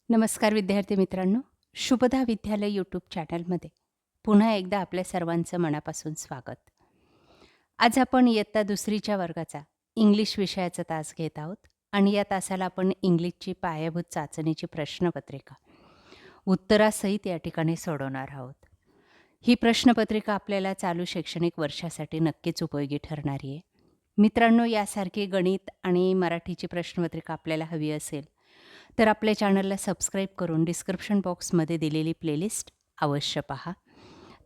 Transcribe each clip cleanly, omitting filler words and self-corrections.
नमस्कार विद्यार्थी मित्रांनो, शुभदा विद्यालय यूट्यूब चॅनलमध्ये पुन्हा एकदा आपल्या सर्वांचं मनापासून स्वागत. आज आपण इयत्ता दुसरीच्या वर्गाचा इंग्लिश विषयाचा तास घेत आहोत आणि या तासाला आपण इंग्लिशची पायाभूत चाचणीची प्रश्नपत्रिका उत्तरासहित या ठिकाणी सोडवणार आहोत. ही प्रश्नपत्रिका आपल्याला चालू शैक्षणिक वर्षासाठी नक्कीच उपयोगी ठरणारी आहे. मित्रांनो, यासारखी गणित आणि मराठीची प्रश्नपत्रिका आपल्याला हवी असेल तर आपल्या चॅनलला सबस्क्राईब करून डिस्क्रिप्शन बॉक्समध्ये दिलेली प्लेलिस्ट अवश्य पहा.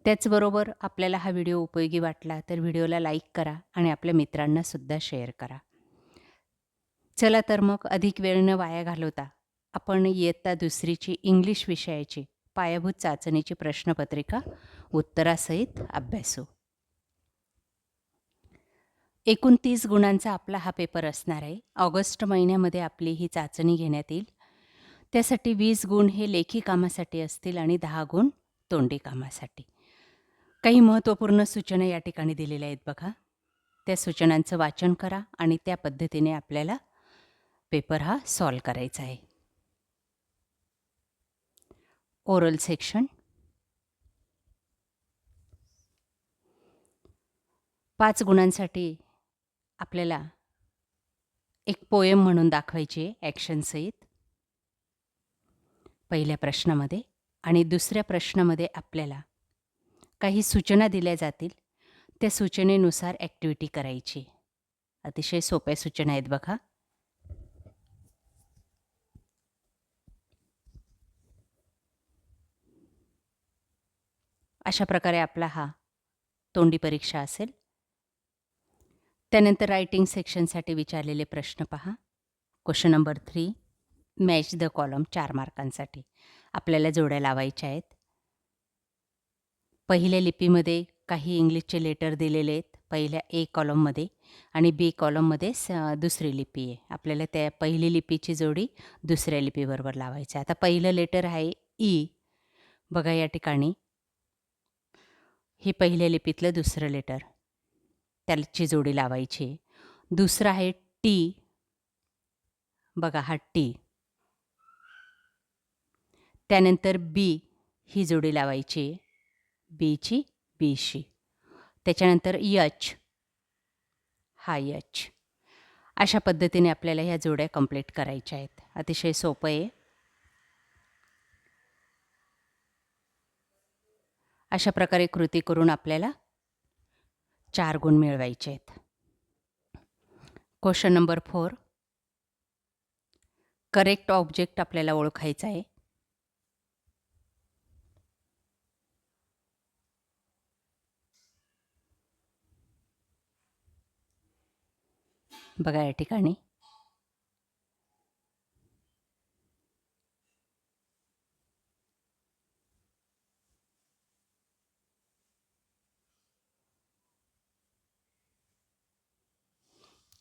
त्याचबरोबर आपल्याला हा व्हिडिओ उपयोगी वाटला तर व्हिडिओला लाईक करा आणि आपल्या मित्रांनासुद्धा शेअर करा. चला तर मग अधिक वेळ न वाया घालवता आपण इयत्ता दुसरीची इंग्लिश विषयाची पायाभूत चाचणीची प्रश्नपत्रिका उत्तरासहित अभ्यासू. एकूण 30 गुणांचा आपला हा पेपर असणार आहे. ऑगस्ट महिन्यामध्ये आपली ही चाचणी घेण्यात येईल. त्यासाठी 20 गुण हे लेखी कामासाठी असतील आणि 10 गुण तोंडी कामासाठी. काही महत्त्वपूर्ण सूचना या ठिकाणी दिलेल्या आहेत बघा. त्या सूचनांचं वाचन करा आणि त्या पद्धतीने आपल्याला पेपर हा सॉल्व करायचा आहे. ओरल सेक्शन 5 गुणांसाठी आपल्याला एक पोएम म्हणून दाखवायची आहे ॲक्शनसहित पहिल्या प्रश्नामध्ये, आणि दुसऱ्या प्रश्नामध्ये आपल्याला काही सूचना दिल्या जातील. त्या सूचनेनुसार ॲक्टिव्हिटी करायची. अतिशय सोप्या सूचना आहेत बघा. अशा प्रकारे आपला हा तोंडी परीक्षा असेल. त्यानंतर रायटिंग सेक्शनसाठी विचारलेले प्रश्न पहा. Question number 3, match the column 4 मार्कांसाठी आपल्याला जोड्या लावायच्या आहेत. पहिल्या लिपीमध्ये काही इंग्लिशचे लेटर दिलेले आहेत पहिल्या ए कॉलममध्ये आणि बी कॉलममध्ये दुसरी लिपी आहे. आपल्याला त्या पहिली लिपीची जोडी दुसऱ्या लिपीबरोबर लावायची आहे. आता पहिलं लेटर आहे ई. बघा या ठिकाणी हे पहिल्या लिपीतलं दुसरं लेटर, त्याची जोडी लावायची आहे. दुसरं आहे टी. बघा हा टी. त्यानंतर बी ही जोडी लावायची आहे, बीची बीशी. त्याच्यानंतर यच, हा यच. अशा पद्धतीने आपल्याला ह्या जोड्या कंप्लीट करायच्या आहेत. अतिशय सोपं आहे. अशा प्रकारे कृती करून आपल्याला 4 गुण मिळवायचे आहेत. क्वेश्चन नंबर 4, करेक्ट ऑब्जेक्ट आपल्याला ओळखायचा आहे. बघा या ठिकाणी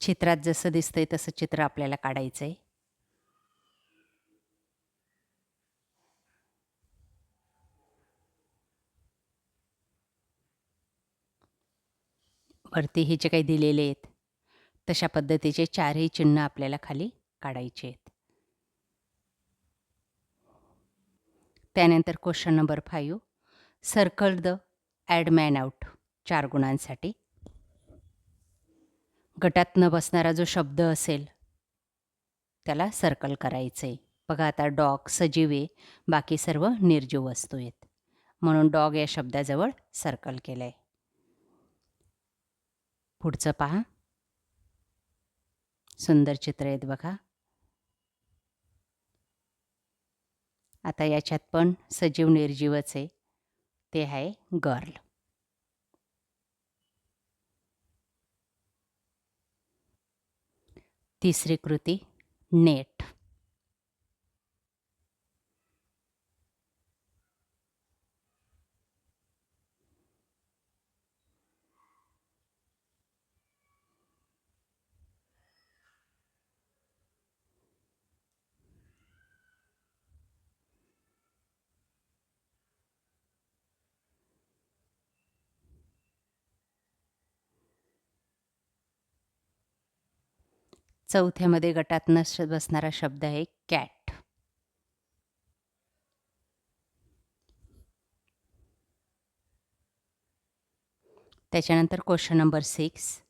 चित्रात जसं दिसतंय तसं चित्र आपल्याला काढायचं आहे. वरती हे जे काही दिलेले आहेत तशा पद्धतीचे 4ही चिन्ह आपल्याला खाली काढायचे आहेत. त्यानंतर question number 5, circle the add man out 4 गुणांसाठी. गटात न बसणारा जो शब्द असेल त्याला सर्कल करायचं आहे. बघा आता डॉग सजीव आहे, बाकी सर्व निर्जीव वस्तू आहेत, म्हणून डॉग या शब्दाजवळ सर्कल केलं आहे. पुढचं पहा, सुंदर चित्र आहेत बघा. आता याच्यात पण सजीव निर्जीवच आहे, ते आहे गर्ल. तिसरी कृती नेट. चौथ्यामध्ये गटात न बसणारा शब्द आहे कॅट. त्याच्यानंतर question number 6,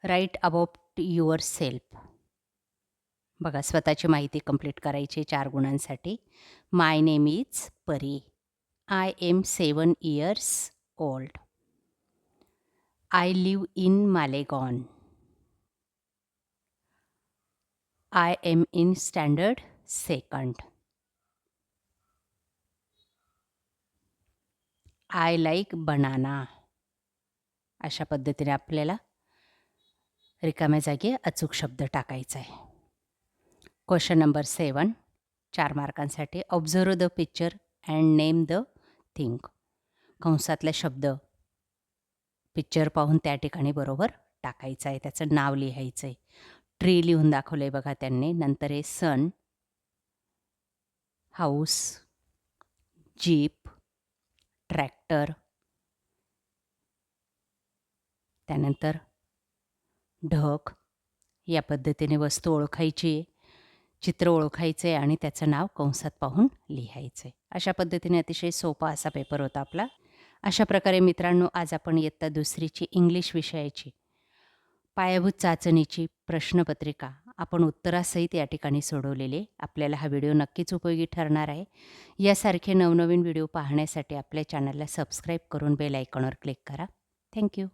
write about yourself. बघा, स्वतःची माहिती कंप्लीट करायची 4 गुणांसाठी. My name is Pari. I am 7 years old. I live in Malegaon. I am in standard 2nd. I like banana. अशा पद्धतीने आपल्याला रिकाम्या जागी अचूक शब्द टाकायचा आहे. क्वेश्चन नंबर 7, 4 मार्कांसाठी. Observe the picture and name the thing. कंसातले शब्द पिक्चर पाहून त्या ठिकाणी बरोबर टाकायचं आहे, त्याचं नाव लिहायचं आहे. ट्री लिहून दाखवलं आहे बघा त्यांनी. नंतर आहे सन, हाऊस, जीप, ट्रॅक्टर, त्यानंतर ढग. या पद्धतीने वस्तू ओळखायची आहे, चित्र ओळखायचं आहे आणि त्याचं नाव कंसात पाहून लिहायचं आहे. अशा पद्धतीने अतिशय सोपा असा पेपर होता आपला. अशा प्रकारे मित्रांनो, आज आपण इयत्ता 2रीची इंग्लिश विषयाची पायाभूत चाचणीची प्रश्नपत्रिका आपण उत्तरासहित या ठिकाणी सोडवलेली. आपल्याला हा व्हिडिओ नक्कीच उपयोगी ठरणार आहे. यासारखे नवनवीन व्हिडिओ पाहण्यासाठी आपल्या चॅनलला सबस्क्राईब करून बेल आयकॉनवर क्लिक करा. थँक्यू.